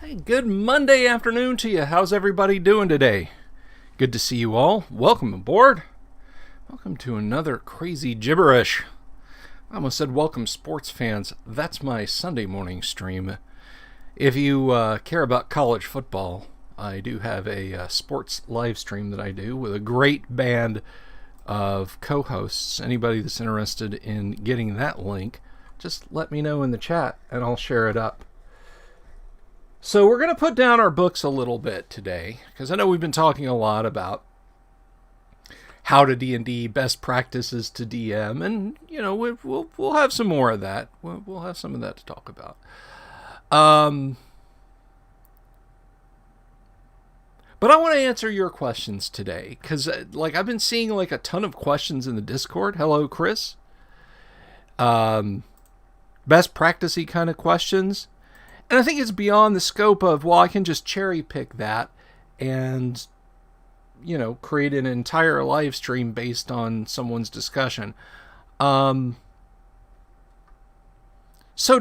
Hey, good Monday afternoon to you. How's everybody doing today? Good to see you all. Welcome aboard. Welcome to another crazy gibberish. I almost said welcome, sports fans. That's my Sunday morning stream. If you care about college football, I do have a sports live stream that I do with a great band of co-hosts. Anybody that's interested in getting that link, just let me know in the chat and I'll share it up. So we're going to put down our books a little bit today, because I know we've been talking a lot about how to D&D, best practices to DM, and you know we'll have some more of that. We'll have some of that to talk about. But I want to answer your questions today, because I've been seeing a ton of questions in the Discord. Hello, Chris. Best practicey kind of questions. And I think it's beyond the scope of, well, I can just cherry pick that and, create an entire live stream based on someone's discussion. So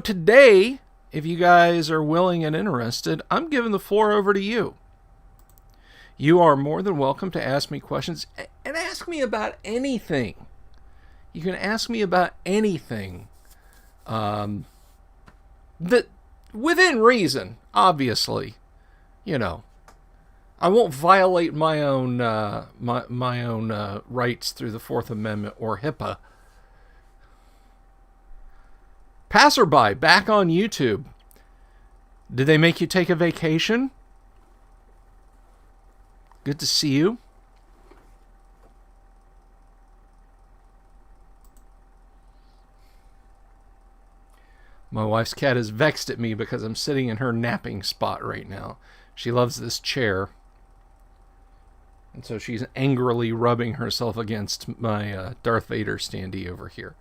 today, if you guys are willing and interested, I'm giving the floor over to you. You are more than welcome to ask me questions and ask me about anything. You can ask me about anything that, within reason, obviously, I won't violate my own my own rights through the Fourth Amendment or HIPAA. Passerby, back on YouTube. Did they make you take a vacation? Good to see you. My wife's cat is vexed at me because I'm sitting in her napping spot right now. She loves this chair. And so she's angrily rubbing herself against my Darth Vader standee over here.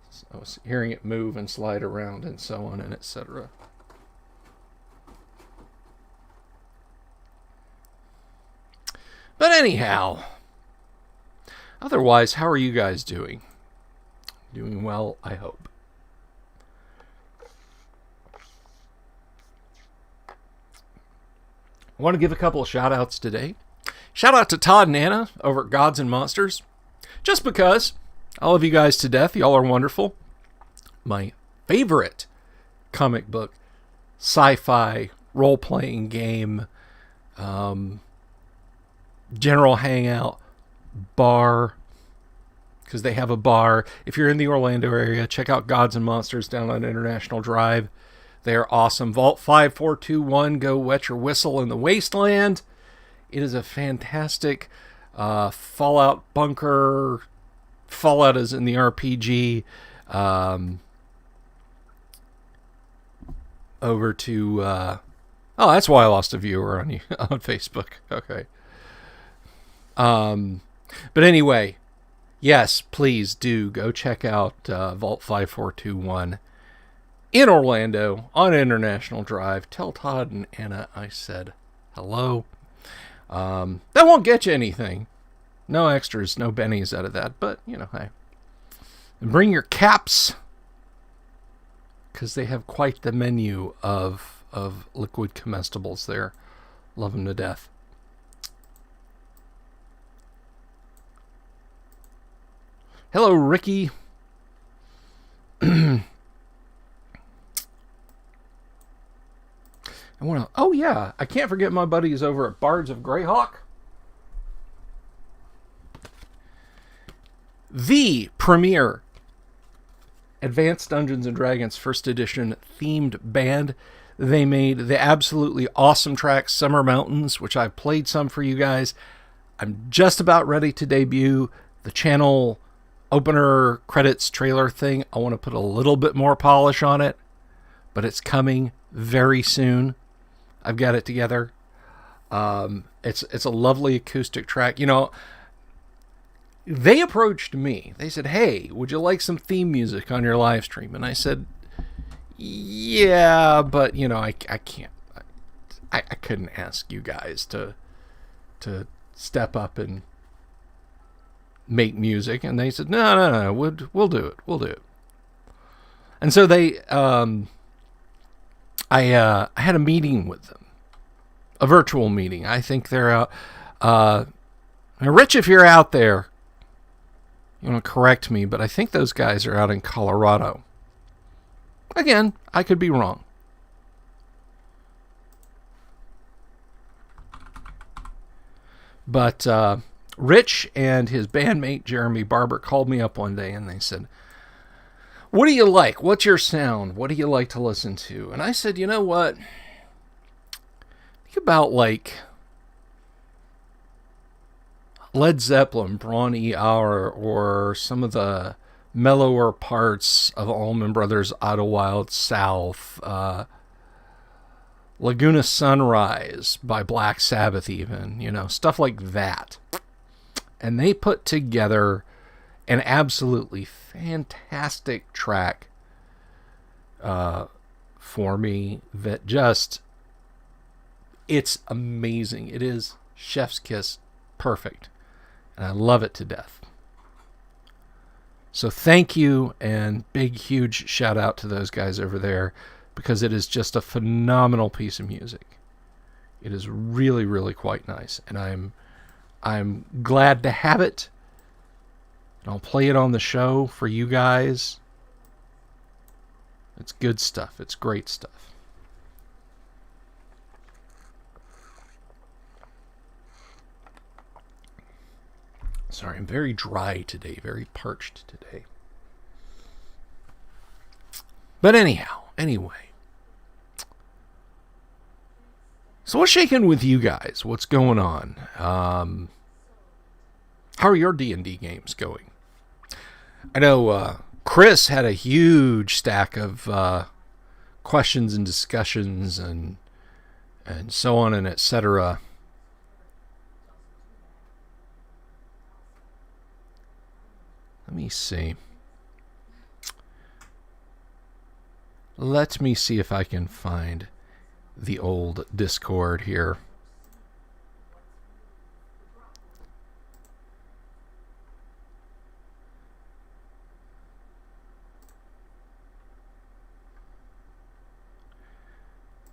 So I was hearing it move and slide around and so on and etc. But anyhow, otherwise, how are you guys doing? Doing well, I hope. I want to give a couple of shout-outs today. Shout out to Todd and Anna over at Gods and Monsters. Just because. I love you guys to death. Y'all are wonderful. My favorite comic book, sci-fi, role-playing game, general hangout, bar, because they have a bar. If you're in the Orlando area, check out Gods and Monsters down on International Drive. They are awesome. Vault 5421, go wet your whistle in the wasteland. It is a fantastic Fallout bunker. Fallout is in the RPG. Over to... that's why I lost a viewer on on Facebook. Okay. But anyway, yes, please do go check out Vault 5421. In Orlando, on International Drive. Tell Todd and Anna I said hello. That won't get you anything. No extras, no bennies out of that. But, hey. And bring your caps. Because they have quite the menu of liquid comestibles there. Love them to death. Hello, Ricky. I can't forget my buddies over at Bards of Greyhawk. The premier Advanced Dungeons & Dragons First Edition themed band. They made the absolutely awesome track Summer Mountains, which I've played some for you guys. I'm just about ready to debut the channel opener credits trailer thing. I want to put a little bit more polish on it, but it's coming very soon. I've got it together. It's a lovely acoustic track. They approached me. They said, "Hey, would you like some theme music on your live stream?" And I said, "Yeah, but I can't. I couldn't ask you guys to step up and make music." And they said, "No, we'll do it. We'll do it." And so they I had a meeting with them, a virtual meeting. I think they're out. Rich, if you're out there, you want to correct me, but I think those guys are out in Colorado. Again, I could be wrong. But Rich and his bandmate Jeremy Barber called me up one day and they said, "What do you like? What's your sound? What do you like to listen to?" And I said, "You know what? Think about like Led Zeppelin, Braun E. Hour, or some of the mellower parts of Allman Brothers' Idlewild South, Laguna Sunrise by Black Sabbath even, stuff like that." And they put together an absolutely fantastic track for me that just, it's amazing. It is chef's kiss perfect. And I love it to death. So thank you, and big, huge shout out to those guys over there, because it is just a phenomenal piece of music. It is really, really quite nice, and I'm glad to have it. And I'll play it on the show for you guys. It's good stuff. It's great stuff. Sorry, I'm very dry today, very parched today. But anyway. So what's shaking with you guys? What's going on? How are your D&D games going? I know Chris had a huge stack of questions and discussions and so on and etc. Let me see. Let me see if I can find the old Discord here.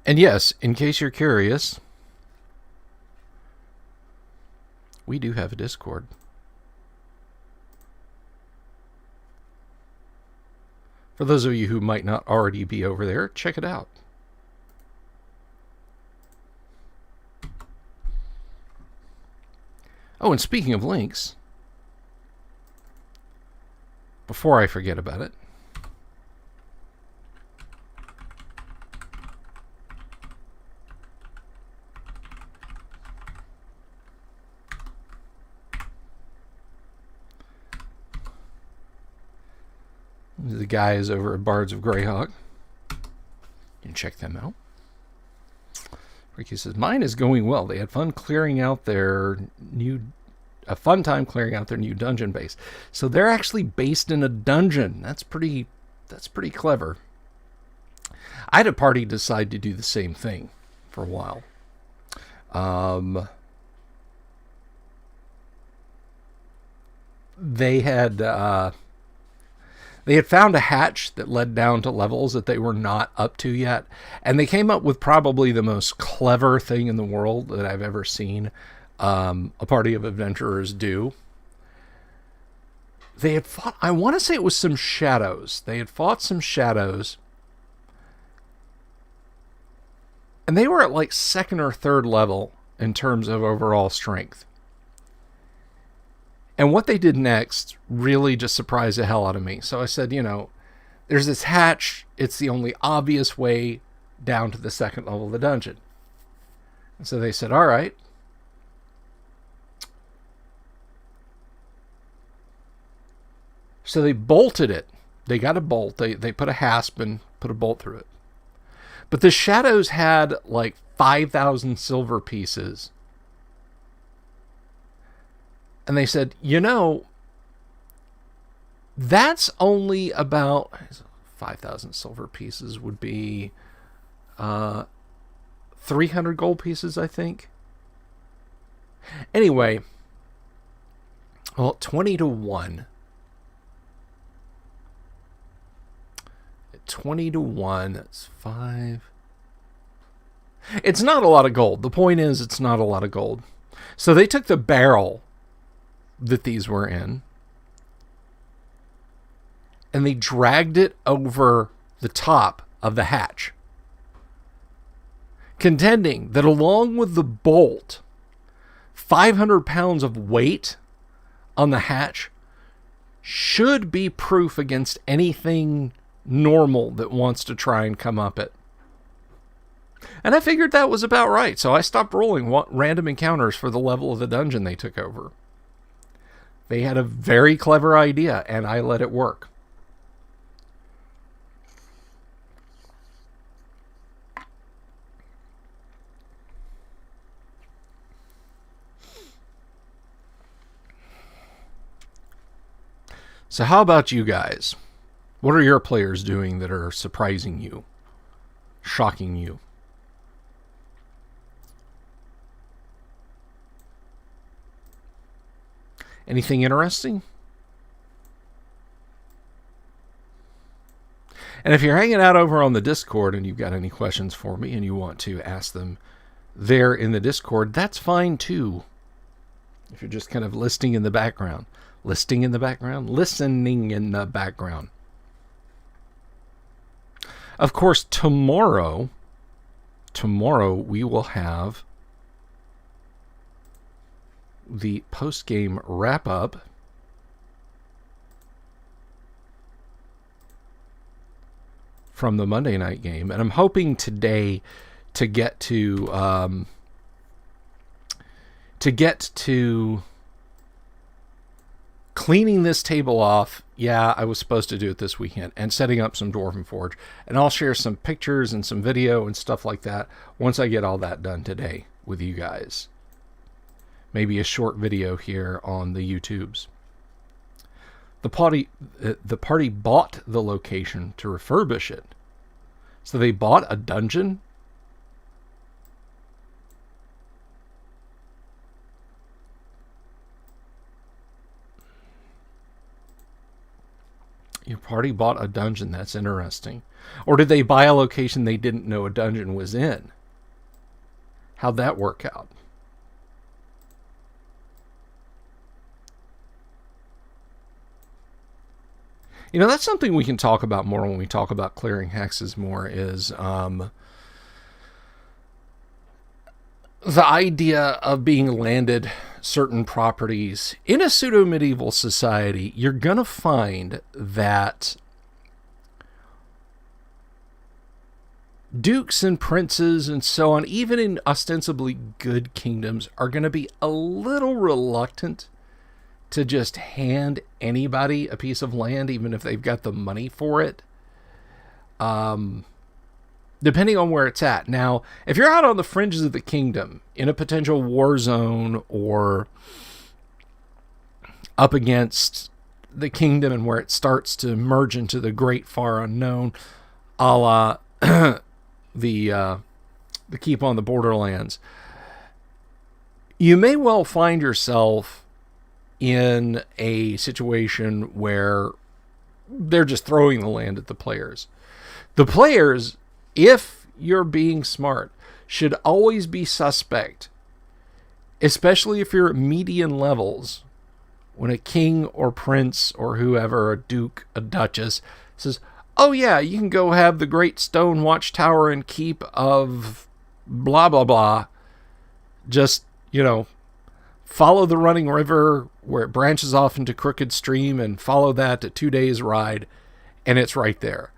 And yes, in case you're curious, we do have a Discord. For those of you who might not already be over there, check it out. Oh, and speaking of links, before I forget about it, the guys over at Bards of Greyhawk. You can check them out. Ricky says, "Mine is going well. They had fun clearing out their new dungeon base." So they're actually based in a dungeon. That's pretty clever. I had a party decide to do the same thing for a while. They had found a hatch that led down to levels that they were not up to yet. And they came up with probably the most clever thing in the world that I've ever seen a party of adventurers do. They had fought, I want to say it was some shadows. They had fought some shadows. And they were at like second or third level in terms of overall strength. And what they did next really just surprised the hell out of me. So I said, there's this hatch. It's the only obvious way down to the second level of the dungeon. And so they said, all right. So they bolted it. They got a bolt. They put a hasp and put a bolt through it. But the shadows had like 5,000 silver pieces. And they said, that's only about 5,000 silver pieces would be 300 gold pieces, I think. Anyway, well, 20 to 1. 20 to 1, that's 5, It's not a lot of gold. The point is, it's not a lot of gold. So they took the barrel that these were in, and they dragged it over the top of the hatch, contending that along with the bolt, 500 pounds of weight on the hatch should be proof against anything normal that wants to try and come up it. And I figured that was about right, so I stopped rolling random encounters for the level of the dungeon they took over. They had a very clever idea, and I let it work. So how about you guys? What are your players doing that are surprising you, shocking you? Anything interesting? And if you're hanging out over on the Discord and you've got any questions for me and you want to ask them there in the Discord, that's fine too. If you're just kind of listening in the background. Listening in the background? Of course, tomorrow we will have the post-game wrap-up from the Monday night game. And I'm hoping today to get to cleaning this table off. Yeah, I was supposed to do it this weekend, and setting up some Dwarven Forge. And I'll share some pictures and some video and stuff like that once I get all that done today with you guys. Maybe a short video here on the YouTubes. The party bought the location to refurbish it. So they bought a dungeon. Your party bought a dungeon. That's interesting. Or did they buy a location they didn't know a dungeon was in? How'd that work out? You know, that's something we can talk about more when we talk about clearing hexes more, is the idea of being landed certain properties. In a pseudo-medieval society, you're going to find that dukes and princes and so on, even in ostensibly good kingdoms, are going to be a little reluctant to just hand anybody a piece of land, even if they've got the money for it. Depending on where it's at. Now, if you're out on the fringes of the kingdom, in a potential war zone, or up against the kingdom and where it starts to merge into the great far unknown, a la the Keep on the Borderlands, you may well find yourself in a situation where they're just throwing the land at the players. The players, if you're being smart, should always be suspect, especially if you're at median levels, when a king or prince or whoever, a duke, a duchess, says, oh yeah, you can go have the great stone watchtower and keep of blah, blah, blah. Just, follow the running river where it branches off into Crooked Stream and follow that to 2 days ride, and it's right there.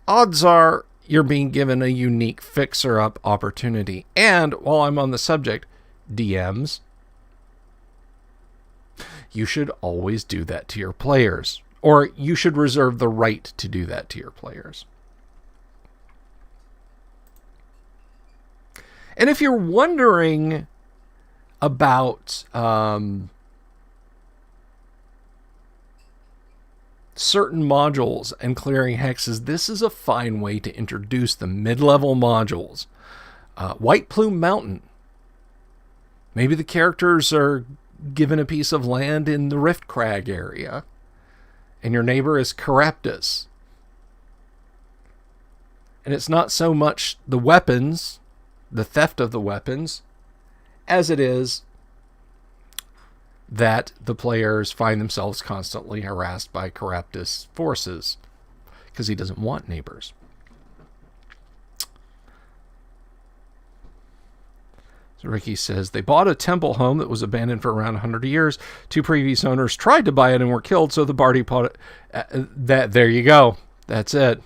Odds are you're being given a unique fixer-up opportunity. And while I'm on the subject, DMs, you should always do that to your players, or you should reserve the right to do that to your players. And if you're wondering about certain modules and clearing hexes, this is a fine way to introduce the mid-level modules. White Plume Mountain. Maybe the characters are given a piece of land in the Rift Crag area, and your neighbor is Caraptus. And it's not so much the weapons the theft of the weapons as it is that the players find themselves constantly harassed by Caraptus forces because he doesn't want neighbors. So Ricky says, they bought a temple home that was abandoned for around 100 years. 2 previous owners tried to buy it and were killed, so the party bought it. There you go. That's it.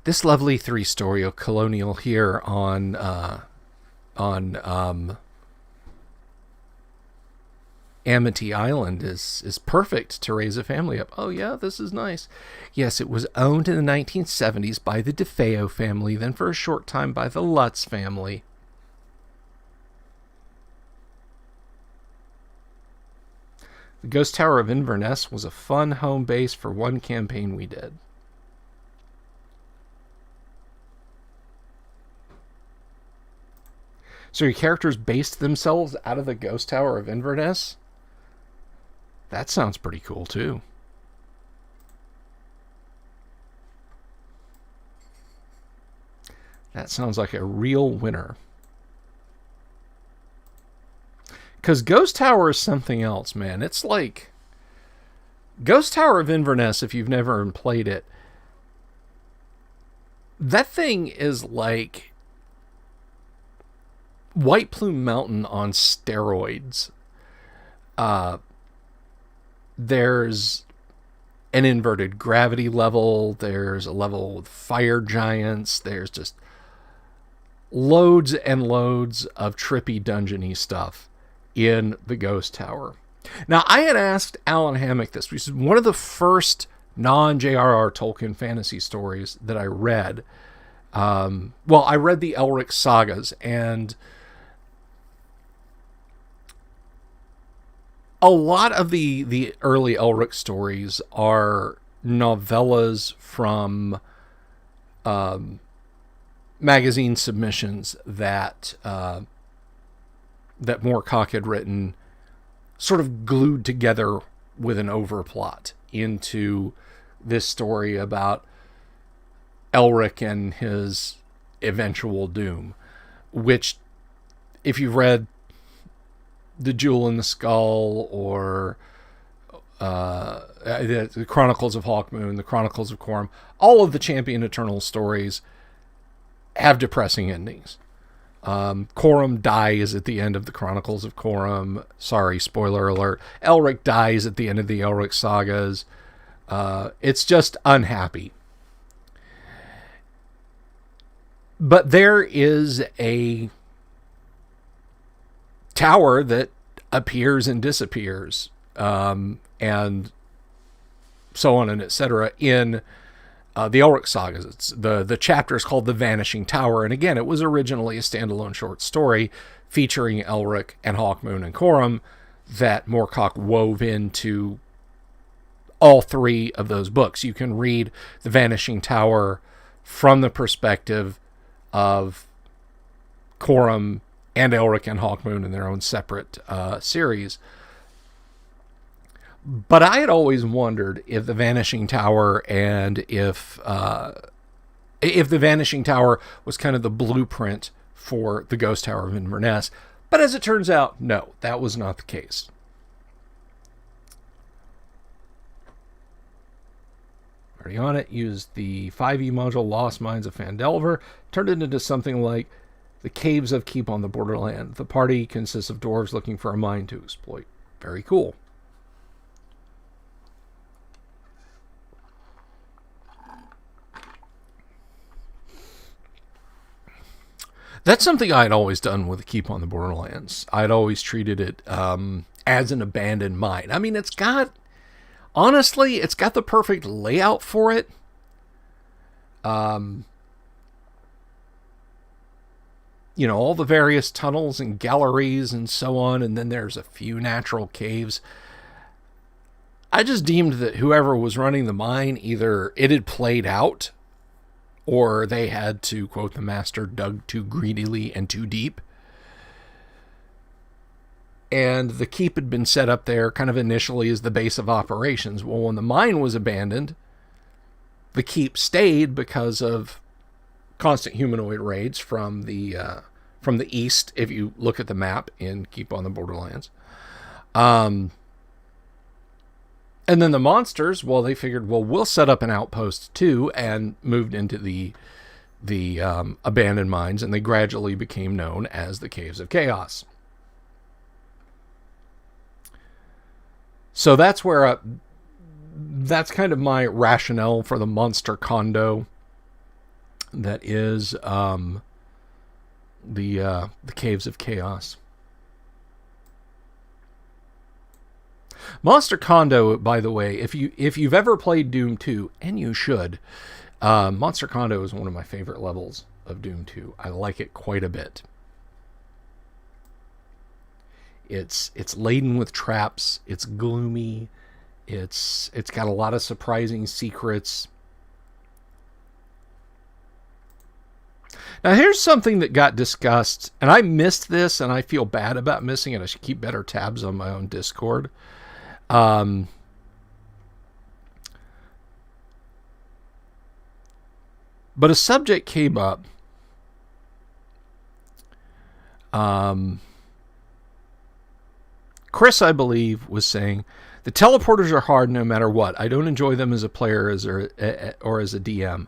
This lovely 3-story colonial here on Amity Island is perfect to raise a family up. Oh yeah, this is nice. Yes, it was owned in the 1970s by the DeFeo family, then for a short time by the Lutz family. The Ghost Tower of Inverness was a fun home base for one campaign we did. So your characters based themselves out of the Ghost Tower of Inverness? That sounds pretty cool, too. That sounds like a real winner. Because Ghost Tower is something else, man. It's like... Ghost Tower of Inverness, if you've never played it, that thing is like White Plume Mountain on steroids. There's an inverted gravity level. There's a level with fire giants. There's just loads and loads of trippy dungeony stuff in the Ghost Tower. Now, I had asked Alan Hammock this, which is one of the first non-J.R.R. Tolkien fantasy stories that I read. I read the Elric sagas, and a lot of the early Elric stories are novellas from magazine submissions that Moorcock had written, sort of glued together with an overplot into this story about Elric and his eventual doom, which, if you've read The Jewel in the Skull or the Chronicles of Hawkmoon, the Chronicles of Corum, all of the Champion Eternal stories have depressing endings. Corum dies at the end of the Chronicles of Corum. Sorry, spoiler alert. Elric dies at the end of the Elric sagas. It's just unhappy. But there is a tower that appears and disappears, and so on and etc. in the Elric sagas. It's the chapter is called The Vanishing Tower, and again, it was originally a standalone short story featuring Elric and Hawkmoon and Corum that Moorcock wove into all 3 of those books. You can read The Vanishing Tower from the perspective of Corum and Elric and Hawkmoon in their own separate series. But I had always wondered if the Vanishing Tower and if the Vanishing Tower was kind of the blueprint for the Ghost Tower of Inverness. But as it turns out, no, that was not the case. Already on it, used the 5e module Lost Mines of Phandelver, turned it into something like the Caves of Keep on the Borderland. The party consists of dwarves looking for a mine to exploit. Very cool. That's something I'd always done with Keep on the Borderlands. I'd always treated it as an abandoned mine. I mean, honestly, it's got the perfect layout for it. All the various tunnels and galleries and so on, and then there's a few natural caves. I just deemed that whoever was running the mine, either it had played out, or they had, to quote the master, dug too greedily and too deep. And the keep had been set up there kind of initially as the base of operations. Well, when the mine was abandoned, the keep stayed because of constant humanoid raids from the east, if you look at the map in Keep on the Borderlands. And then the monsters, well, they figured, well, we'll set up an outpost too, and moved into the abandoned mines, and they gradually became known as the Caves of Chaos. So that's where that's kind of my rationale for the monster condo. That is the Caves of Chaos. Monster Condo, by the way, if you've ever played Doom 2, and you should, Monster Condo is one of my favorite levels of Doom 2. I like it quite a bit. It's laden with traps. It's gloomy. It's got a lot of surprising secrets. Now, here's something that got discussed, and I missed this, and I feel bad about missing it. I should keep better tabs on my own Discord. But a subject came up. Chris, I believe, was saying, the teleporters are hard no matter what. I don't enjoy them as a player or as a DM.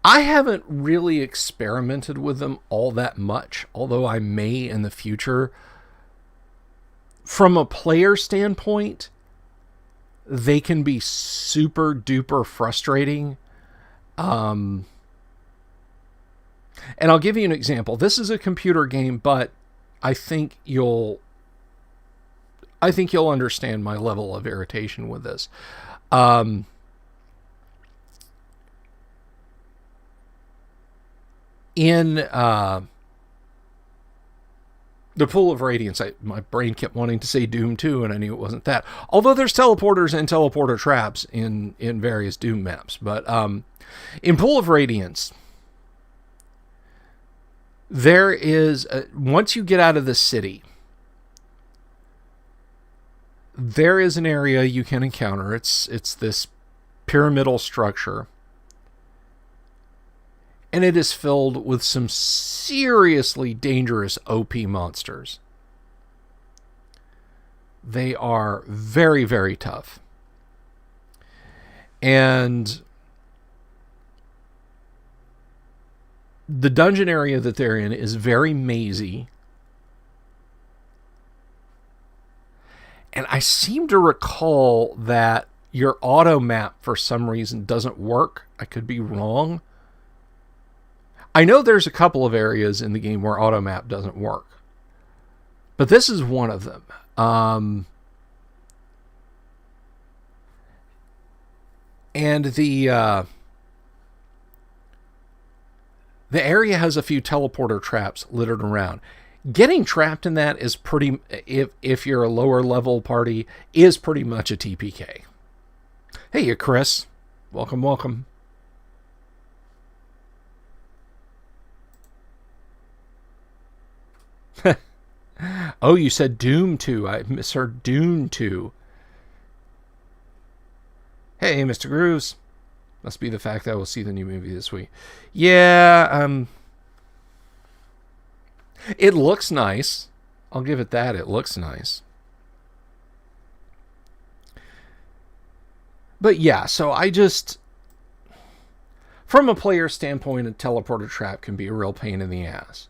I haven't really experimented with them all that much, although I may in the future. From a player standpoint, they can be super duper frustrating. And I'll give you an example. This is a computer game, but I think you'll understand my level of irritation with this. In the Pool of Radiance, my brain kept wanting to say Doom 2, and I knew it wasn't that. Although there's teleporters and teleporter traps in various Doom maps. But in Pool of Radiance, there is, once you get out of the city, there is an area you can encounter. It's this pyramidal structure. And it is filled with some seriously dangerous OP monsters. They are very, very tough. And the dungeon area that they're in is very mazy. And I seem to recall that your auto map for some reason doesn't work. I could be wrong. I know there's a couple of areas in the game where auto map doesn't work, but this is one of them. And the area has a few teleporter traps littered around. Getting trapped in that is pretty, if you're a lower level party, is pretty much a TPK. Hey, Chris. Welcome, welcome. Oh, you said Doom 2. I misheard Dune 2. Hey, Mr. Grooves. Must be the fact that I will see the new movie this week. Yeah, it looks nice. I'll give it that. It looks nice. But yeah, so I just, from a player standpoint, a teleporter trap can be a real pain in the ass.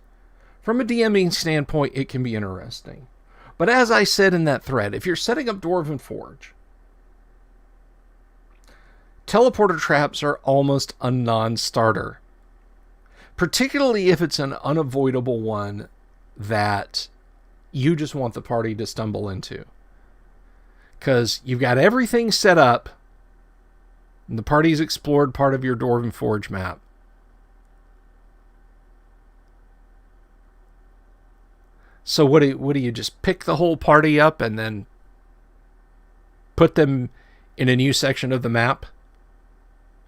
From a DMing standpoint, it can be interesting. But as I said in that thread, if you're setting up Dwarven Forge, teleporter traps are almost a non-starter. Particularly if it's an unavoidable one that you just want the party to stumble into. Because you've got everything set up, and the party's explored part of your Dwarven Forge map. So what do you just pick the whole party up and then put them in a new section of the map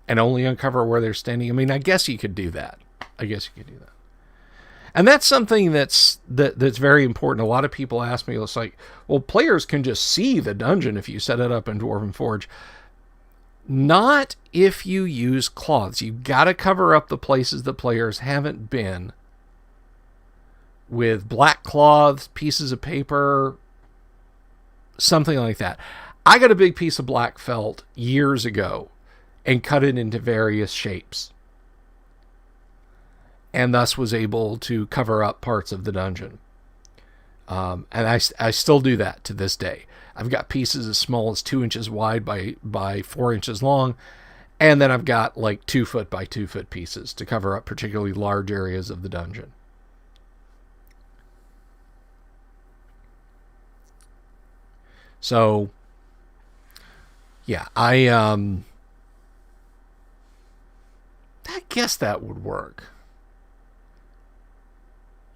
and only uncover where they're standing? I mean, I guess you could do that. And that's something that's very important. A lot of people ask me, it's like, well, players can just see the dungeon if you set it up in Dwarven Forge. Not if you use cloths. You've got to cover up the places the players haven't been with black cloths, pieces of paper, something like that. I got a big piece of black felt years ago and cut it into various shapes, and thus was able to cover up parts of the dungeon. And I still do that to this day. I've got pieces as small as 2 inches wide by 4 inches long, and then I've got like 2 foot by 2 foot pieces to cover up particularly large areas of the dungeon. So, yeah, I guess that would work.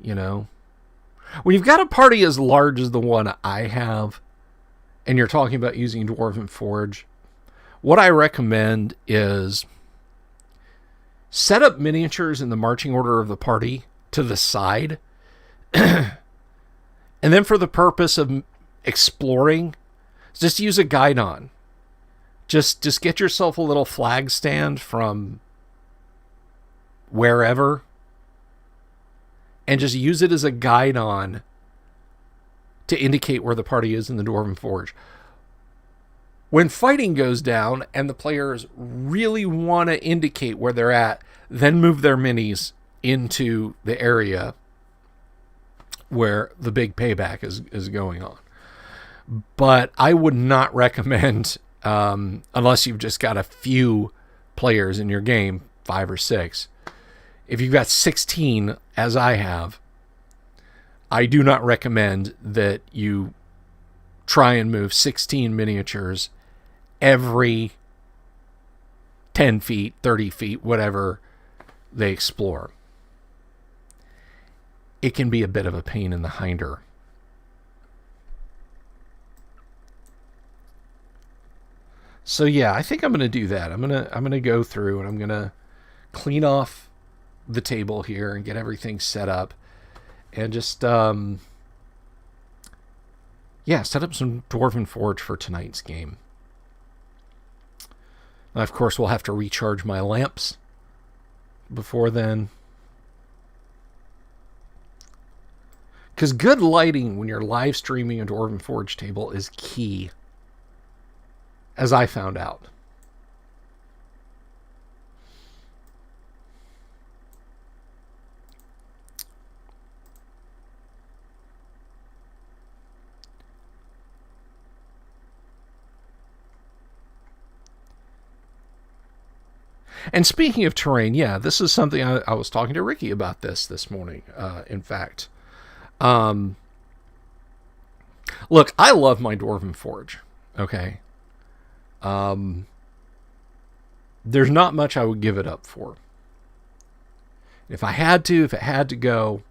You know, when you've got a party as large as the one I have, and you're talking about using Dwarven Forge, what I recommend is set up miniatures in the marching order of the party to the side. And then for the purpose of exploring, just use a guidon. Just get yourself a little flag stand from wherever and just use it as a guidon to indicate where the party is in the Dwarven Forge. When fighting goes down and the players really want to indicate where they're at, then move their minis into the area where the big payback is going on. But I would not recommend, unless you've just got a few players in your game, 5 or 6. If you've got 16, as I have, I do not recommend that you try and move 16 miniatures every 10 feet, 30 feet, whatever they explore. It can be a bit of a pain in the hinder. So yeah, I think I'm going to do that. I'm going to go through and I'm going to clean off the table here and get everything set up and just set up some Dwarven Forge for tonight's game. Now, of course, we'll have to recharge my lamps before then, because good lighting when you're live streaming a Dwarven Forge table is key, as I found out. And speaking of terrain, yeah, this is something I was talking to Ricky about this morning, in fact. Look, I love my Dwarven Forge, okay? There's not much I would give it up for. If it had to go,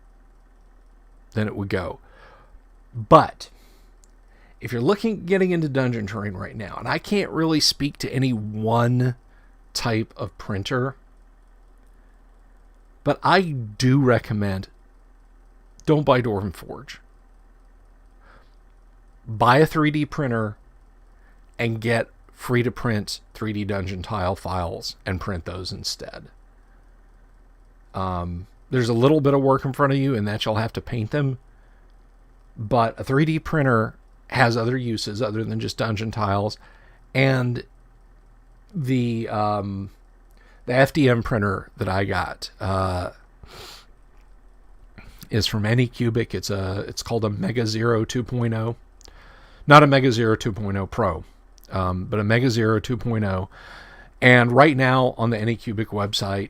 then it would go. But if you're getting into dungeon terrain right now, and I can't really speak to any one type of printer, but I do recommend, don't buy Dwarven Forge. Buy a 3D printer and get free to print 3D dungeon tile files and print those instead. There's a little bit of work in front of you in that you'll have to paint them, but a 3D printer has other uses other than just dungeon tiles. And the FDM printer that I got is from Anycubic. It's called a Mega Zero 2.0, not a Mega Zero 2.0 Pro, but a Mega Zero 2.0. And right now on the Anycubic website,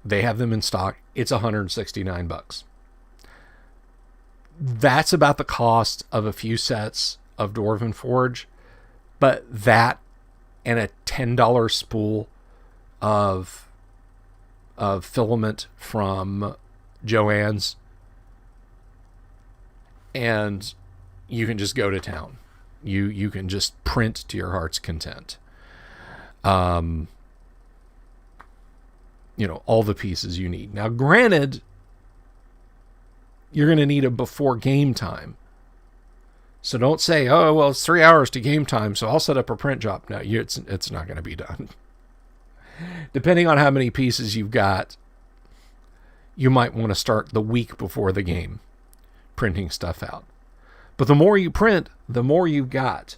they have them in stock. It's $169. That's about the cost of a few sets of Dwarven Forge, but that and a $10 spool of filament from Joann's, and you can just go to town. You can just print to your heart's content. All the pieces you need. Now, granted, you're going to need them before game time. So don't say, oh, well, it's 3 hours to game time, so I'll set up a print job. No, it's not going to be done. Depending on how many pieces you've got, you might want to start the week before the game printing stuff out. But the more you print, the more you've got.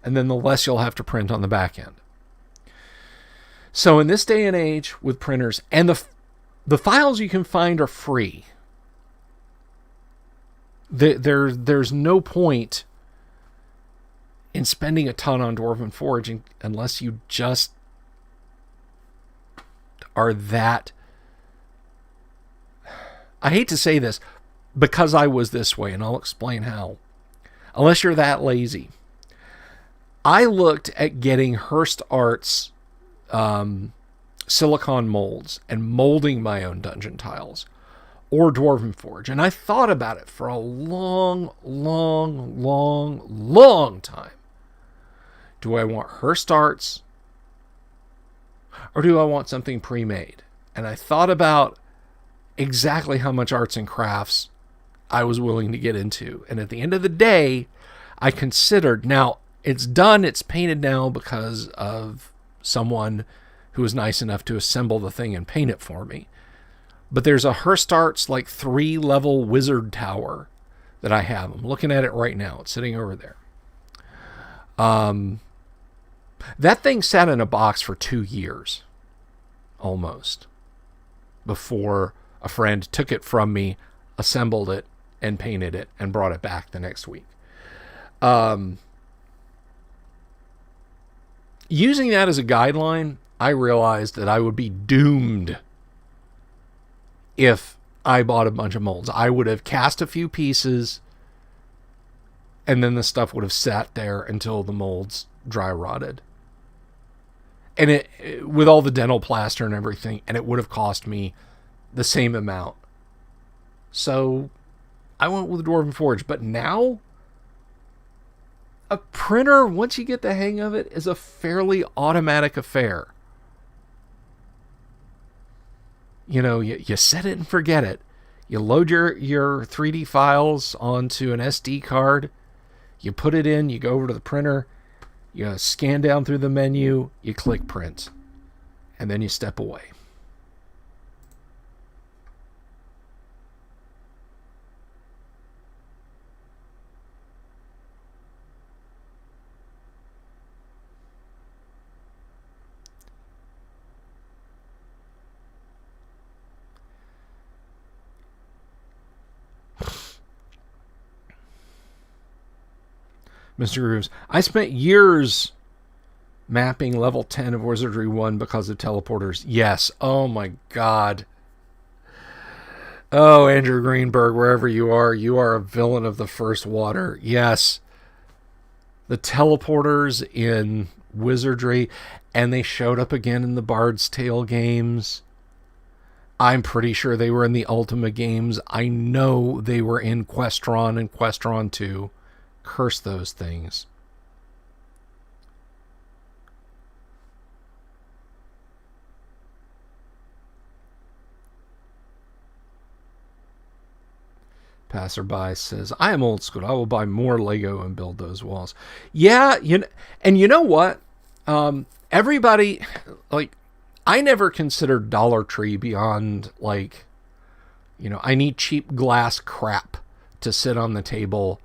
And then the less you'll have to print on the back end. So in this day and age with printers, and the files you can find are free. There's no point in spending a ton on Dwarven Forge unless you just are that... I hate to say this, because I was this way, and I'll explain how. Unless you're that lazy. I looked at getting Hearst Arts silicon molds and molding my own dungeon tiles, or Dwarven Forge. And I thought about it for a long time. Do I want Hearst Arts, or do I want something pre-made? And I thought about exactly how much arts and crafts I was willing to get into. And at the end of the day, I considered, now it's done, it's painted now because of someone who was nice enough to assemble the thing and paint it for me. But there's a Hearst Arts like 3-level wizard tower that I have. I'm looking at it right now. It's sitting over there. That thing sat in a box for 2 years, almost, before a friend took it from me, assembled it, and painted it, and brought it back the next week. Using that as a guideline, I realized that I would be doomed if I bought a bunch of molds. I would have cast a few pieces, and then the stuff would have sat there until the molds dry rotted. And it with all the dental plaster and everything, and it would have cost me the same amount. So I went with Dwarven Forge. But now, a printer, once you get the hang of it, is a fairly automatic affair. You know, you set it and forget it. You load your 3D files onto an SD card. You put it in, you go over to the printer, you scan down through the menu, you click print, and then you step away. Mr. Grooves, I spent years mapping level 10 of Wizardry 1 because of teleporters. Yes. Oh my God. Oh, Andrew Greenberg, wherever you are a villain of the first water. Yes. The teleporters in Wizardry, and they showed up again in the Bard's Tale games. I'm pretty sure they were in the Ultima games. I know they were in Questron and Questron 2. Curse those things. Passerby says, I am old school. I will buy more Lego and build those walls. Yeah, and you know what? Everybody, like, I never considered Dollar Tree beyond, like, I need cheap glass crap to sit on the table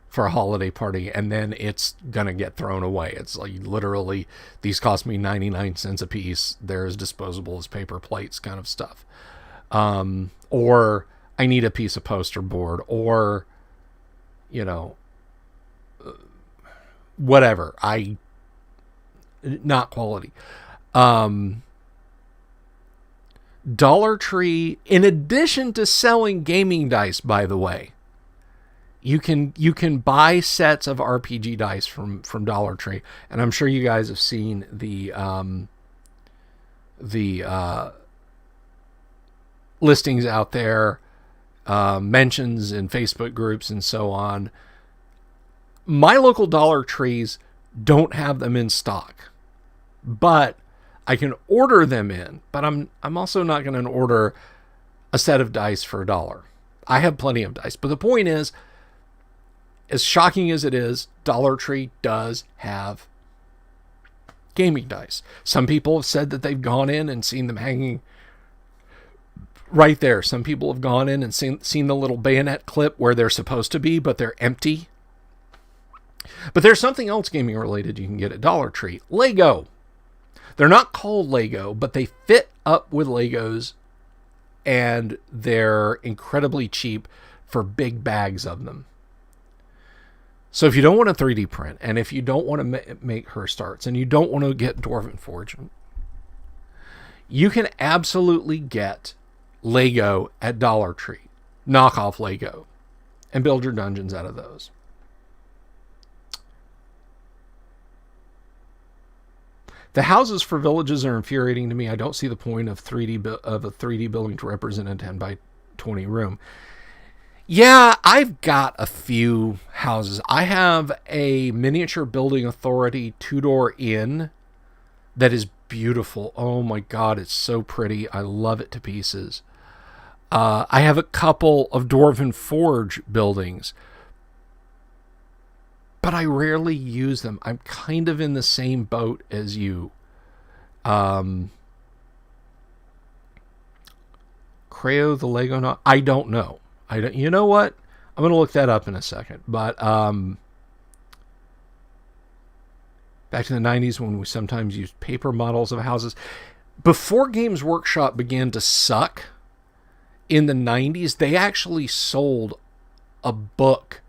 for a holiday party, and then it's gonna get thrown away. It's like, literally, these cost me 99 cents a piece. They're as disposable as paper plates, kind of stuff. Or I need a piece of poster board, or whatever. Not quality. Dollar Tree, in addition to selling gaming dice, by the way, you can buy sets of RPG dice from Dollar Tree, and I'm sure you guys have seen the listings out there, mentions in Facebook groups and so on. My local Dollar Trees don't have them in stock, but I can order them in. But I'm also not going to order a set of dice for $1. I have plenty of dice, but the point is, as shocking as it is, Dollar Tree does have gaming dice. Some people have said that they've gone in and seen them hanging right there. Some people have gone in and seen the little bayonet clip where they're supposed to be, but they're empty. But there's something else gaming related you can get at Dollar Tree. Lego. They're not called Lego, but they fit up with Legos, and they're incredibly cheap for big bags of them. So if you don't want to 3D print, and if you don't want to make her starts, and you don't want to get Dwarven Forge, you can absolutely get Lego at Dollar Tree, knockoff Lego, and build your dungeons out of those. The houses for villages are infuriating to me. I don't see the point of a 3D building to represent a 10 by 20 room. Yeah, I've got a few houses. I have a miniature building authority 2-door inn that is beautiful. Oh my God, it's so pretty. I love it to pieces. I have a couple of Dwarven Forge buildings, but I rarely use them. I'm kind of in the same boat as you. Creo the Lego, I don't know. You know what? I'm going to look that up in a second. But back to the 90s when we sometimes used paper models of houses. Before Games Workshop began to suck in the 90s, they actually sold a book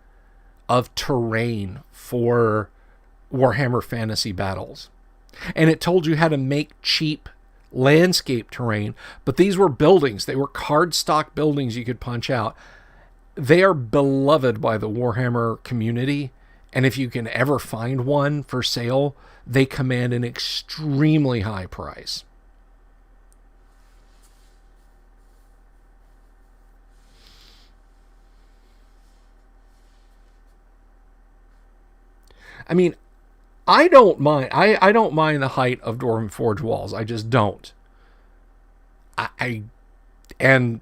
of terrain for Warhammer Fantasy Battles. And it told you how to make cheap landscape terrain, but these were buildings. They were cardstock buildings you could punch out. They are beloved by the Warhammer community, and if you can ever find one for sale, they command an extremely high price. I mean, I don't mind. I don't mind the height of Dwarven Forge walls. I just don't. And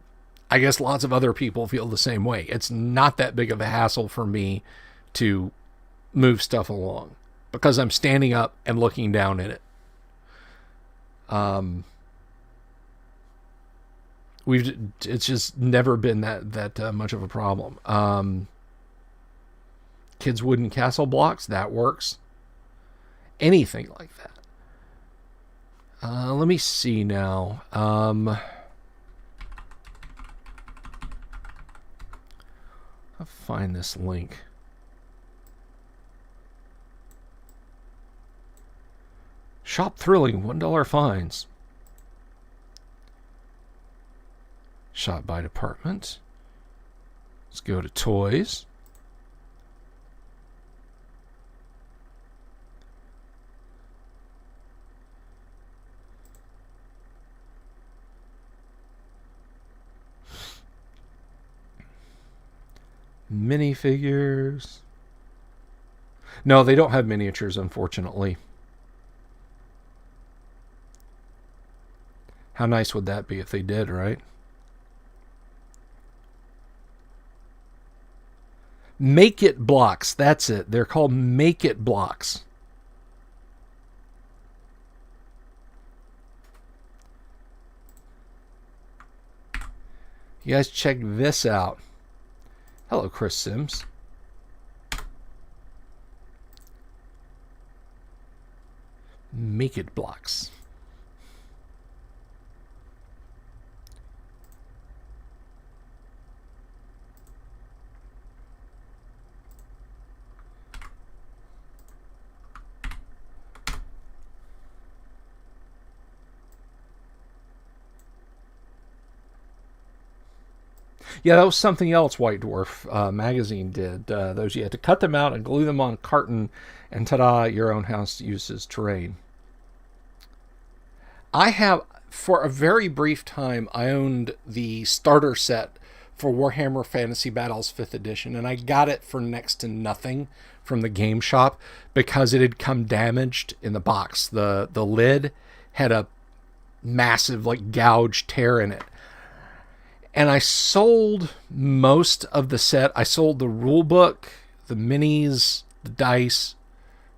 I guess lots of other people feel the same way. It's not that big of a hassle for me to move stuff along because I'm standing up and looking down in it. It's just never been that much of a problem. Kids' wooden castle blocks, that works. Anything like that. Let me see now. I'll find this link. Shop Thrilling, $1 fines. Shop by department. Let's go to toys. Minifigures. No, they don't have miniatures, unfortunately. How nice would that be if they did, right? Make It blocks. That's it. They're called Make It blocks. You guys check this out. Hello, Chris Sims. Make It blocks. Yeah, that was something else White Dwarf magazine did. Those you had to cut them out and glue them on carton, and ta-da, your own house uses terrain. I have, for a very brief time, I owned the starter set for Warhammer Fantasy Battles 5th edition, and I got it for next to nothing from the game shop because it had come damaged in the box. The lid had a massive, gouge tear in it. And I sold most of the set. I sold the rule book, the minis, the dice,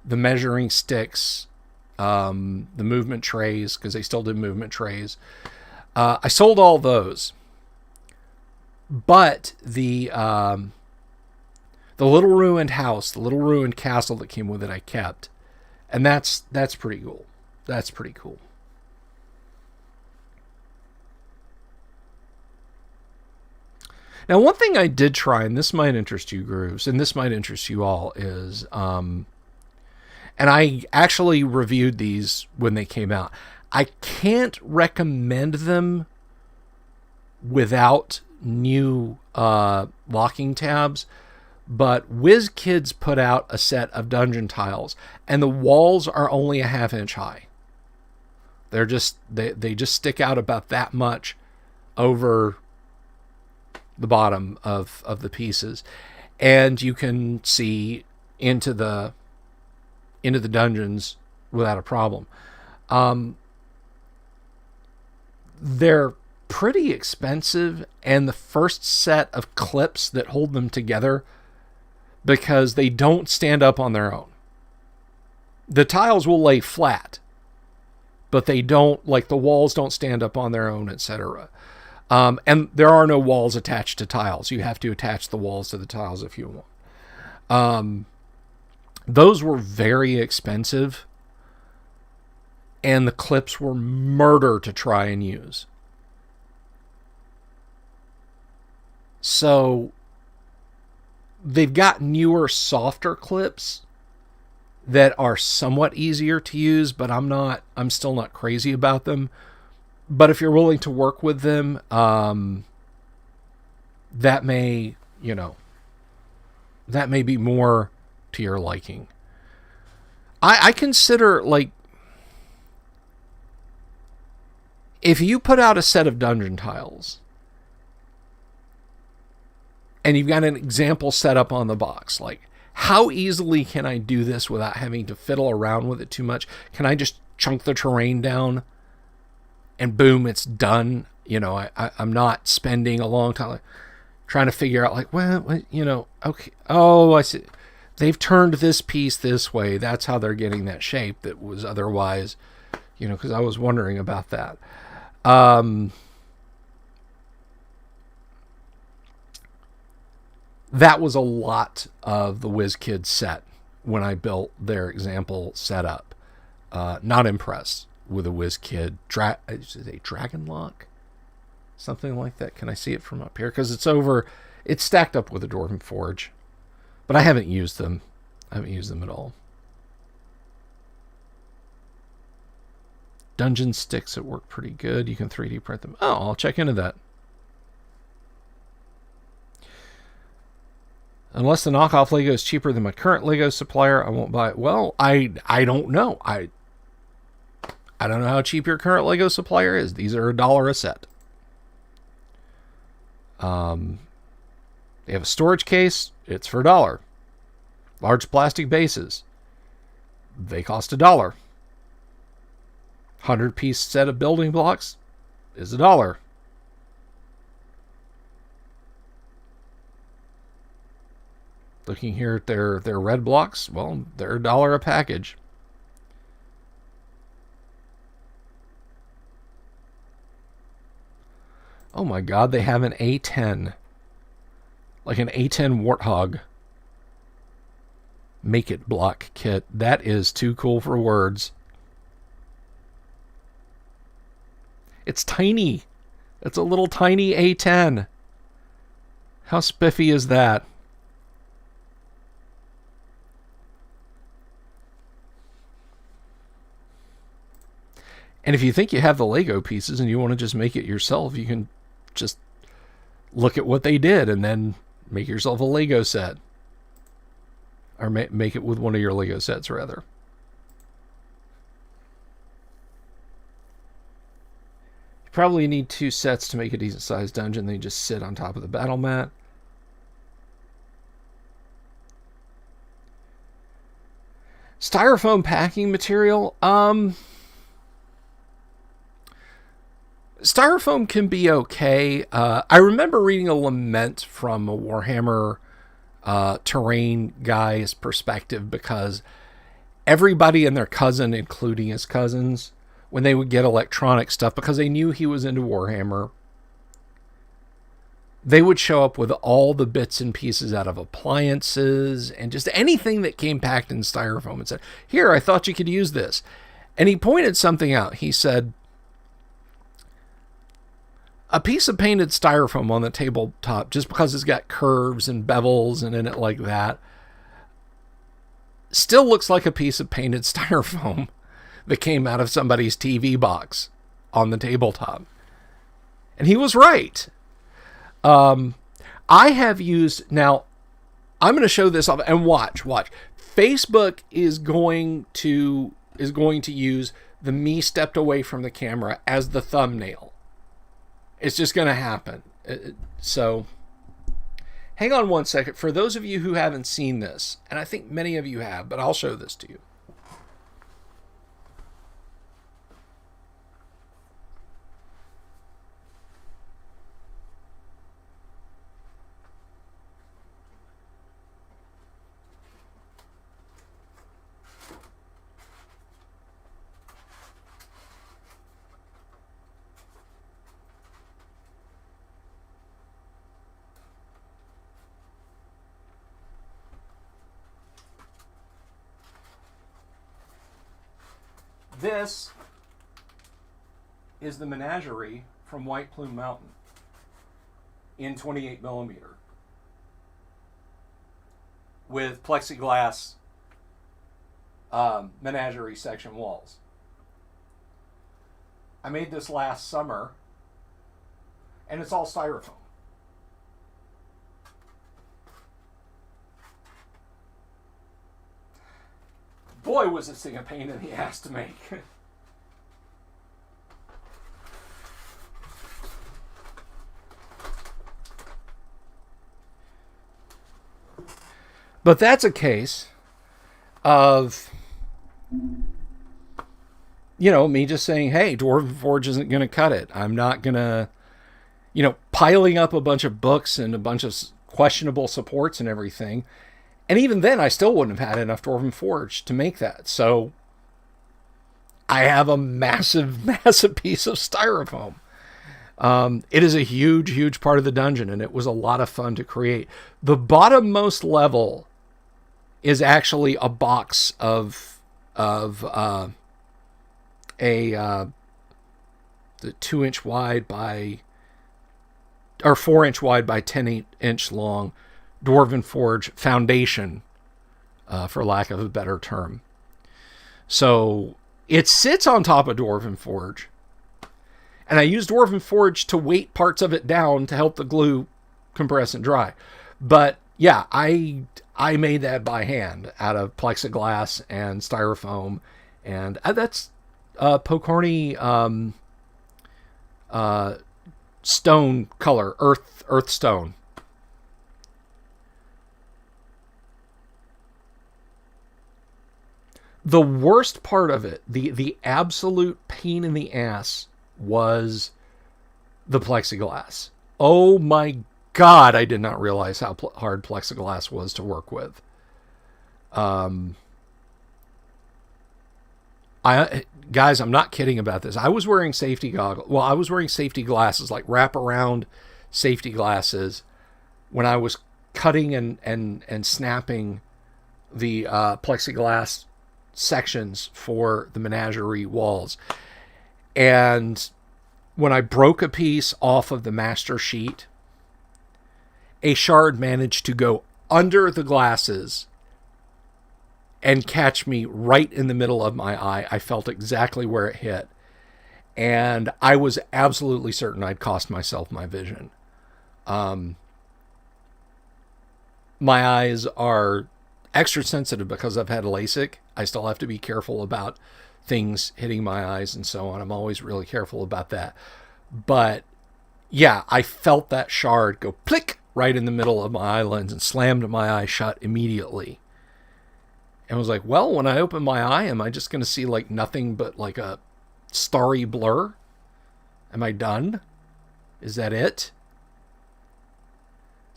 the measuring sticks, the movement trays, because they still did movement trays. I sold all those, but the little ruined house, the little ruined castle that came with it, I kept, and that's pretty cool. That's pretty cool. Now, one thing I did try, and this might interest you, Grooves, and this might interest you all, is, and I actually reviewed these when they came out. I can't recommend them without new locking tabs, but WizKids put out a set of dungeon tiles, and the walls are only a ½ inch high. They're just they just stick out about that much over the bottom of the pieces, and you can see into the dungeons without a problem. They're pretty expensive, and the first set of clips that hold them together, because they don't stand up on their own. The tiles will lay flat, but they don't, like the walls don't stand up on their own, etc. And there are no walls attached to tiles. You have to attach the walls to the tiles if you want. Those were very expensive, and the clips were murder to try and use. So they've got newer, softer clips that are somewhat easier to use, but I'm still not crazy about them. But if you're willing to work with them, that may be more to your liking. I consider, like, if you put out a set of dungeon tiles and you've got an example set up on the box, like, how easily can I do this without having to fiddle around with it too much? Can I just chunk the terrain down and boom, it's done? I'm not spending a long time trying to figure out, like, okay, oh, I see. They've turned this piece this way. That's how they're getting that shape that was otherwise, because I was wondering about that. That was a lot of the WizKids set when I built their example setup. Not impressed with a WizKid. Is it a Dragon Lock? Something like that. Can I see it from up here? Because it's stacked up with a Dwarven Forge. But I haven't used them. I haven't used them at all. Dungeon sticks that work pretty good. You can 3D print them. Oh, I'll check into that. Unless the knockoff Lego is cheaper than my current Lego supplier, I won't buy it. Well, I don't know. I don't know how cheap your current Lego supplier is. These are $1 a set. They have a storage case. It's for $1. Large plastic bases. They cost $1. 100-piece set of building blocks is $1. Looking here at their red blocks, well, they're $1 a package. Oh my God, they have an A10. Like an A10 Warthog Make It block kit. That is too cool for words. It's tiny. It's a little tiny A10. How spiffy is that? And if you think you have the Lego pieces and you want to just make it yourself, you can just look at what they did and then make yourself a Lego set. Or make it with one of your Lego sets, rather. You probably need 2 sets to make a decent sized dungeon. They just sit on top of the battle mat. Styrofoam packing material. Styrofoam can be okay. I remember reading a lament from a Warhammer terrain guy's perspective, because everybody and their cousin, including his cousins, when they would get electronic stuff, because they knew he was into Warhammer, they would show up with all the bits and pieces out of appliances and just anything that came packed in styrofoam and said, "Here, I thought you could use this." And he pointed something out. He said, a piece of painted styrofoam on the tabletop, just because it's got curves and bevels and in it like that, still looks like a piece of painted styrofoam that came out of somebody's TV box on the tabletop. And he was right. I have used, now I'm going to show this off, and watch. Facebook is going to use the me stepped away from the camera as the thumbnail. It's just going to happen. So hang on one second. For those of you who haven't seen this, and I think many of you have, but I'll show this to you. This is the Menagerie from White Plume Mountain in 28 millimeter with plexiglass Menagerie section walls. I made this last summer, and it's all styrofoam. Boy, was this thing a pain in the ass to make. But that's a case of, me just saying, hey, Dwarven Forge isn't going to cut it. I'm not going to, piling up a bunch of books and a bunch of questionable supports and everything. And even then, I still wouldn't have had enough Dwarven Forge to make that. So I have a massive, massive piece of styrofoam. It is a huge, huge part of the dungeon, and it was a lot of fun to create. The bottommost level is actually a box of the 2-inch wide by, or 4-inch wide by 10-inch long Dwarven Forge foundation, for lack of a better term. So it sits on top of Dwarven Forge, and I use Dwarven Forge to weight parts of it down to help the glue compress and dry. But yeah, I made that by hand out of plexiglass and styrofoam, and that's Pokorny stone color, earth stone. The worst part of it, the absolute pain in the ass, was the plexiglass. Oh my God, I did not realize how hard plexiglass was to work with. Guys, I'm not kidding about this. I was wearing safety goggles. Well, I was wearing safety glasses, like wraparound safety glasses, when I was cutting and snapping the plexiglass sections for the Menagerie walls. And when I broke a piece off of the master sheet, a shard managed to go under the glasses and catch me right in the middle of my eye. I felt exactly where it hit, and I was absolutely certain I'd cost myself my vision. My eyes are extra sensitive because I've had LASIK. I still have to be careful about things hitting my eyes and so on. I'm always really careful about that. But yeah, I felt that shard go plick right in the middle of my eye lens and slammed my eye shut immediately. And I was like, well, when I open my eye, am I just going to see like nothing but like a starry blur? Am I done? Is that it?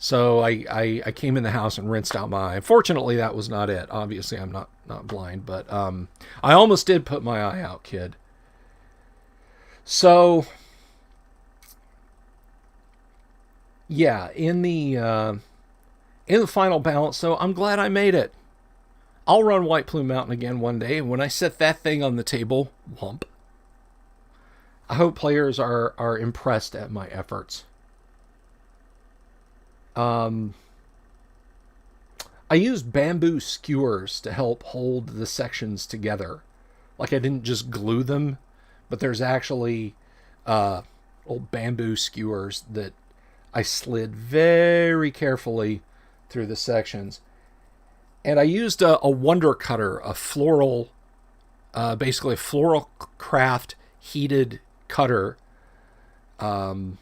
So I came in the house and rinsed out my eye. Fortunately, that was not it. Obviously, I'm not blind, but I almost did put my eye out, kid. So yeah, in the final balance, so I'm glad I made it. I'll run White Plume Mountain again one day, and when I set that thing on the table, whomp. I hope players are impressed at my efforts. I used bamboo skewers to help hold the sections together. Like I didn't just glue them, but there's actually old bamboo skewers that I slid very carefully through the sections. And I used a Wonder Cutter, a floral, basically a floral craft heated cutter to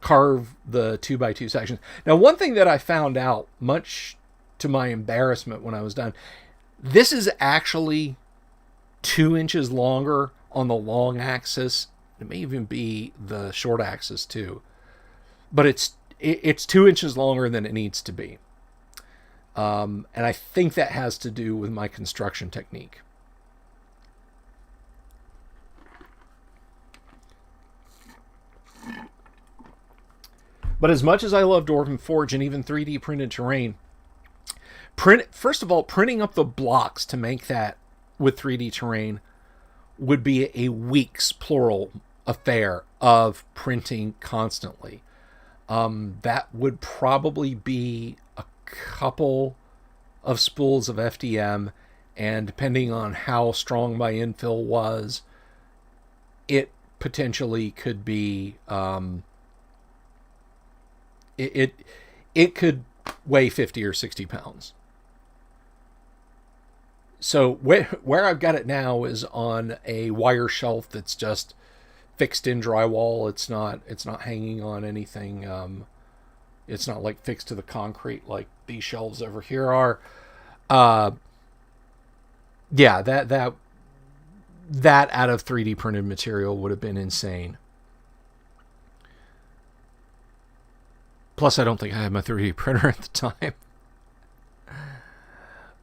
carve the 2x2 sections. Now, one thing that I found out, much to my embarrassment when I was done, this is actually 2 inches longer on the long axis. It may even be the short axis too, but it's 2 inches longer than it needs to be. And I think that has to do with my construction technique. But as much as I love Dwarven Forge and even 3D printed terrain, first of all, printing up the blocks to make that with 3D terrain would be a week's plural affair of printing constantly. That would probably be a couple of spools of FDM, and depending on how strong my infill was, it potentially could be it could weigh 50 or 60 pounds. So where I've got it now is on a wire shelf that's just fixed in drywall. It's not hanging on anything. It's not like fixed to the concrete like these shelves over here are. Yeah, that out of 3D printed material would have been insane. Plus, I don't think I had my 3D printer at the time.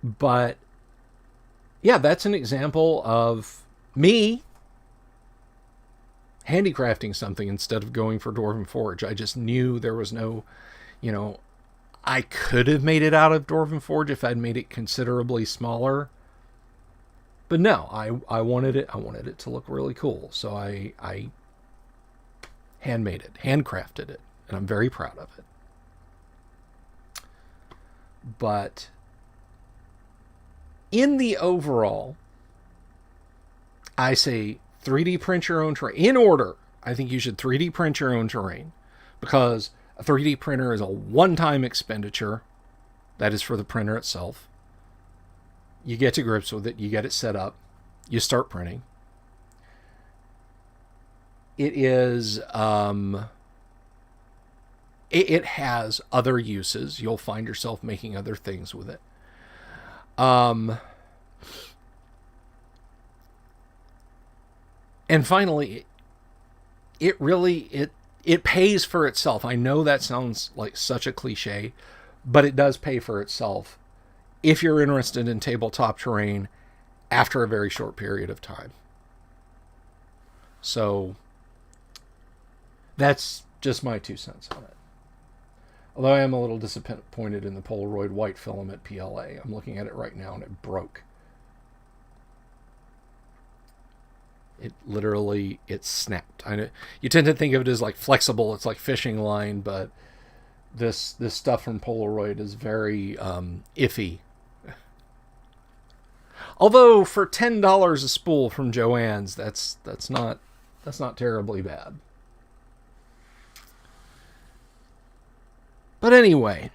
But yeah, that's an example of me handicrafting something instead of going for Dwarven Forge. I just knew there was no, I could have made it out of Dwarven Forge if I'd made it considerably smaller. But no, I wanted it to look really cool. So I handmade it, handcrafted it, and I'm very proud of it. But in the overall, I say 3D print your own terrain. In order, I think you should 3D print your own terrain, because a 3D printer is a one-time expenditure. That is for the printer itself. You get to grips with it. You get it set up. You start printing. It is, it has other uses. You'll find yourself making other things with it. And finally, it really pays for itself. I know that sounds like such a cliche, but it does pay for itself if you're interested in tabletop terrain after a very short period of time. So that's just my 2 cents on it. Although I am a little disappointed in the Polaroid white filament PLA. I'm looking at it right now and it broke. It snapped. I know you tend to think of it as like flexible. It's like fishing line, but this stuff from Polaroid is very iffy. Although for $10 a spool from Joann's, that's not terribly bad. But anyway,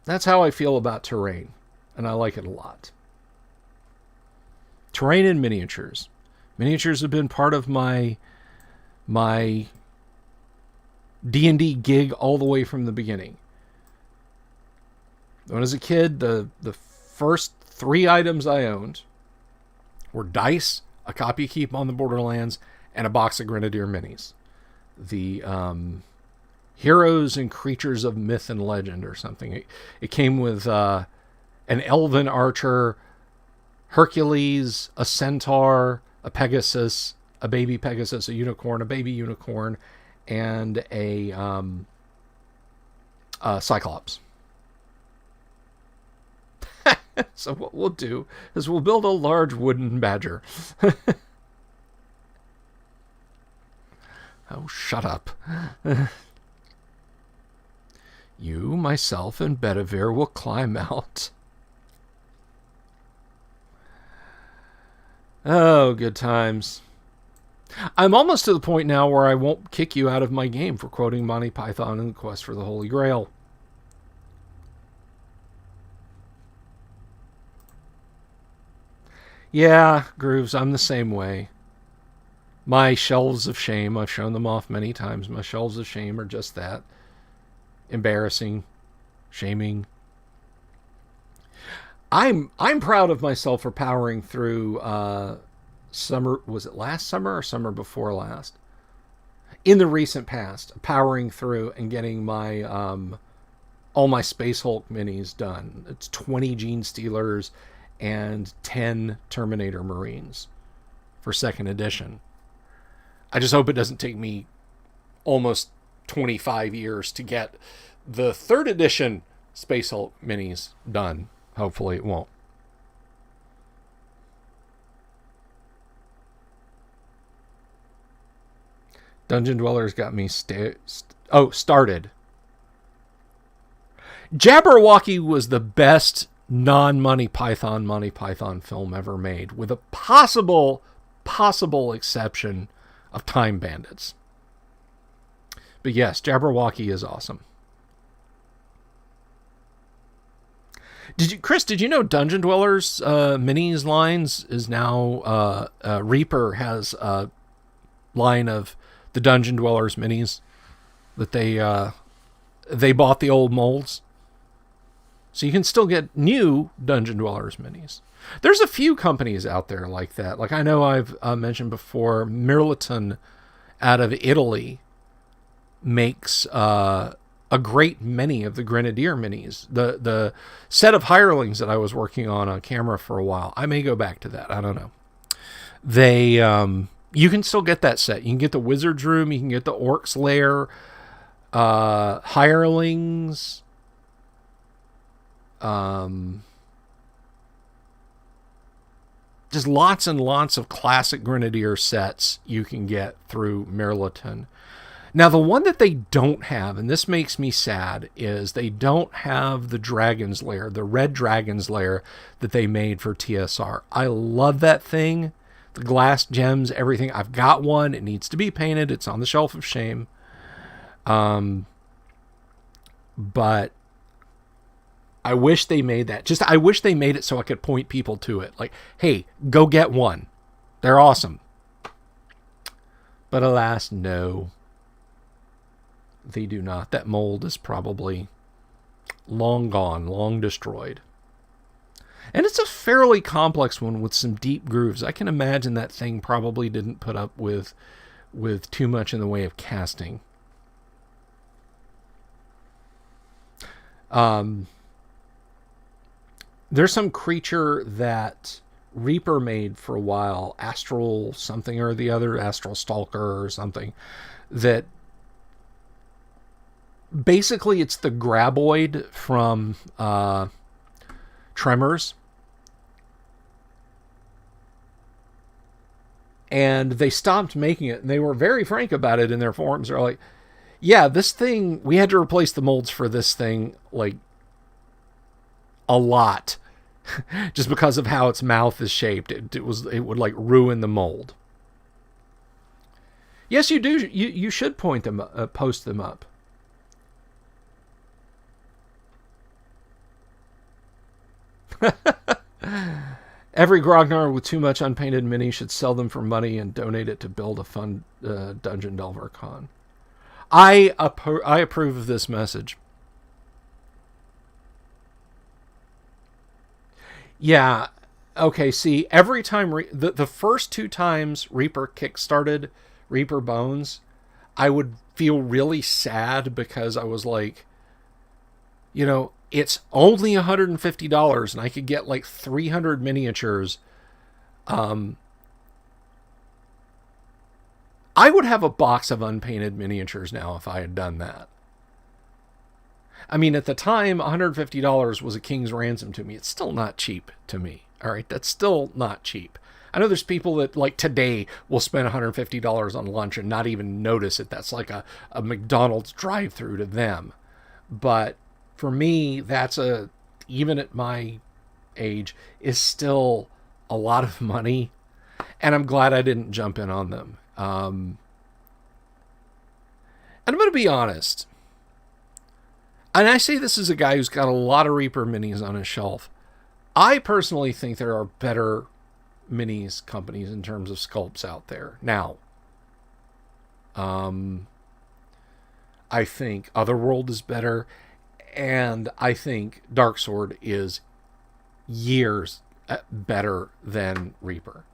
that's how I feel about terrain, and I like it a lot. Terrain and miniatures. Miniatures have been part of my D&D gig all the way from the beginning. When I was a kid, the first 3 items I owned were dice, a copy keep on the Borderlands, and a box of Grenadier minis. The Heroes and Creatures of Myth and Legend or something. It came with an elven archer, Hercules, a centaur, a Pegasus, a baby Pegasus, a unicorn, a baby unicorn, and a Cyclops. So what we'll do is we'll build a large wooden badger. Oh, shut up. You, myself, and Bedivere will climb out. Oh, good times. I'm almost to the point now where I won't kick you out of my game for quoting Monty Python and the Quest for the Holy Grail. Yeah, Grooves, I'm the same way. My shelves of shame, I've shown them off many times. My shelves of shame are just that. Embarrassing. Shaming. I'm proud of myself for powering through summer. Was it last summer or summer before last? In the recent past, powering through and getting my all my Space Hulk minis done. It's 20 Gene Stealers and 10 Terminator Marines for 2nd edition. I just hope it doesn't take me almost 25 years to get the 3rd edition Space Hulk minis done. Hopefully it won't. Dungeon Dwellers got me started. Jabberwocky was the best non-Monty Python film ever made, with a possible exception of Time Bandits. But yes, Jabberwocky is awesome. Chris, did you know Dungeon Dwellers minis lines is now Reaper has a line of the Dungeon Dwellers minis that they bought the old molds. So you can still get new Dungeon Dwellers minis. There's a few companies out there like that. Like I know I've mentioned before, Mirliton out of Italy makes a great many of the Grenadier minis. The set of hirelings that I was working on camera for a while. I may go back to that. I don't know. They you can still get that set. You can get the Wizard's Room. You can get the Orc's Lair, hirelings. Just lots and lots of classic Grenadier sets you can get through Mirliton. Now, the one that they don't have, and this makes me sad, is they don't have the Dragon's Lair, the red Dragon's Lair that they made for TSR. I love that thing. The glass gems, everything. I've got one. It needs to be painted. It's on the shelf of shame. But I wish they made that. I wish they made it so I could point people to it. Like, hey, go get one. They're awesome. But alas, no. They do not. That mold is probably long gone, long destroyed. And it's a fairly complex one with some deep grooves. I can imagine that thing probably didn't put up with too much in the way of casting. There's some creature that Reaper made for a while, Astral something or the other, Astral Stalker or something, that basically it's the Graboid from Tremors. And they stopped making it, and they were very frank about it in their forums. They're like, yeah, this thing, we had to replace the molds for this thing, like, a lot. Just because of how its mouth is shaped. It would, like, ruin the mold. Yes, you do. You should post them up. Every Grognar with too much unpainted mini should sell them for money and donate it to build a fun Dungeon Delver con. I approve of this message. Yeah. Okay, see, every time... the first 2 times Reaper kickstarted Reaper Bones, I would feel really sad because I was like, you know, it's only $150 and I could get like 300 miniatures. I would have a box of unpainted miniatures now if I had done that. I mean, at the time, $150 was a king's ransom to me. It's still not cheap to me. All right, that's still not cheap. I know there's people that, like today, will spend $150 on lunch and not even notice it. That's like a McDonald's drive-through to them. But for me, that's even at my age, is still a lot of money. And I'm glad I didn't jump in on them. And I'm going to be honest. And I say this as a guy who's got a lot of Reaper minis on his shelf. I personally think there are better minis companies in terms of sculpts out there. Now, I think Otherworld is better. And I think Darksword is years better than Reaper.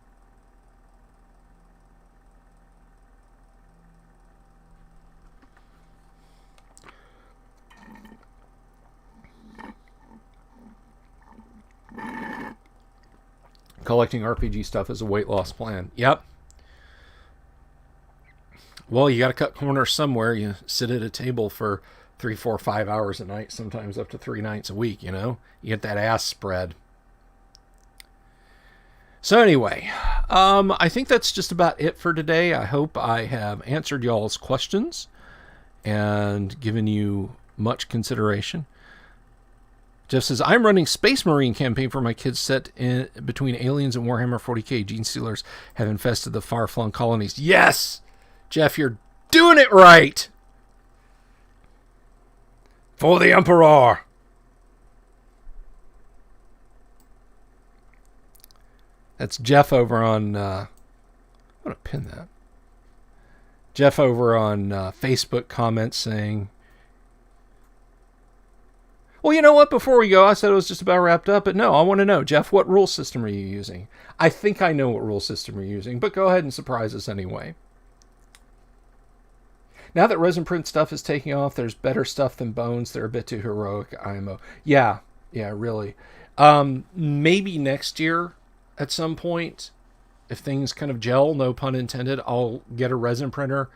Collecting RPG stuff is a weight loss plan. Yep. Well, you got to cut corners somewhere. You sit at a table for 3, 4, 5 hours a night, sometimes up to 3 nights a week, you know? You get that ass spread. So anyway, I think that's just about it for today. I hope I have answered y'all's questions and given you much consideration. Jeff says, I'm running Space Marine campaign for my kids set in between aliens and Warhammer 40k. Gene Stealers have infested the far-flung colonies. Yes! Jeff, you're doing it right! For the Emperor! That's Jeff over on... I'm going to pin that. Jeff over on Facebook comments saying... Well, you know what? Before we go, I said it was just about wrapped up, but no, I want to know, Jeff, what rule system are you using? I think I know what rule system you're using, but go ahead and surprise us anyway. Now that resin print stuff is taking off, there's better stuff than bones. They're a bit too heroic, IMO. Yeah, really. Maybe next year at some point, if things kind of gel, no pun intended, I'll get a resin printer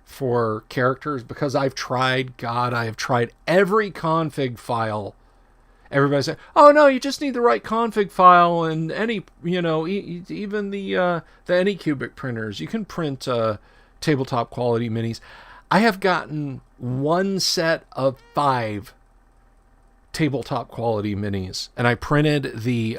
for characters, because I have tried every config file. Everybody said, oh no, you just need the right config file, and any, even the Anycubic printers, you can print tabletop quality minis. I have gotten one set of 5 tabletop quality minis, and I printed the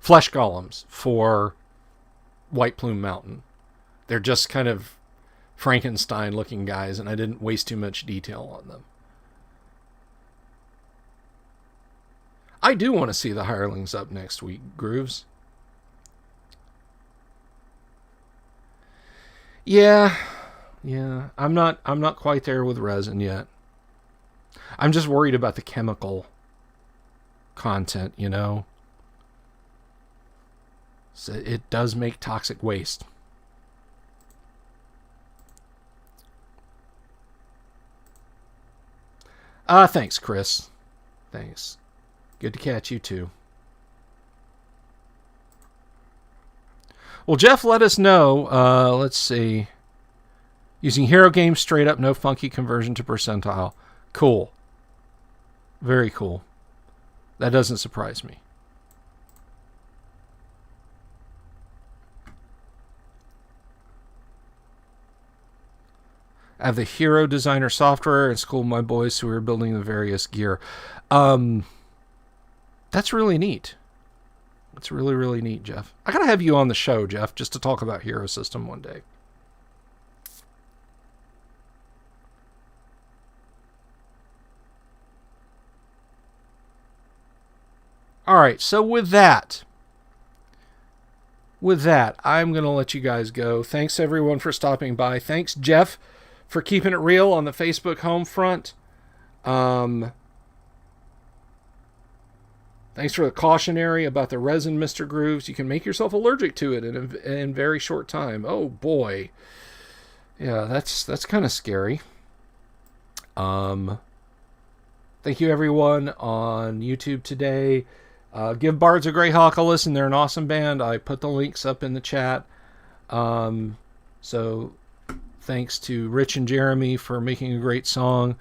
flesh golems for White Plume Mountain. They're just kind of Frankenstein looking guys, and I didn't waste too much detail on them. I do want to see the hirelings up next week, Grooves. Yeah. I'm not quite there with resin yet. I'm just worried about the chemical content, So it does make toxic waste. Thanks, Chris. Thanks. Good to catch you too. Well, Jeff, let us know. Let's see. Using hero games straight up, no funky conversion to percentile. Cool. Very cool. That doesn't surprise me. I have the hero designer software and school my boys who are building the various gear. That's really neat. That's really, really neat, Jeff. I gotta have you on the show, Jeff, just to talk about Hero System one day. All right, so with that, I'm going to let you guys go. Thanks, everyone, for stopping by. Thanks, Jeff, for keeping it real on the Facebook home front. Thanks for the cautionary about the resin, Mr. Grooves. You can make yourself allergic to it in very short time. Oh boy. Yeah, that's kind of scary. Thank you everyone on YouTube today. Give Bards of Greyhawk a listen. They're an awesome band. I put the links up in the chat. So thanks to Rich and Jeremy for making a great song.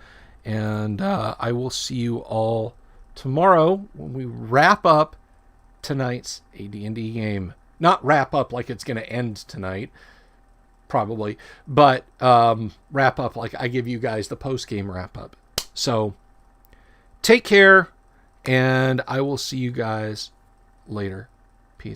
And I will see you all tomorrow when we wrap up tonight's AD&D game. Not wrap up like it's going to end tonight, probably, but wrap up like I give you guys the post-game wrap-up. So take care, and I will see you guys later.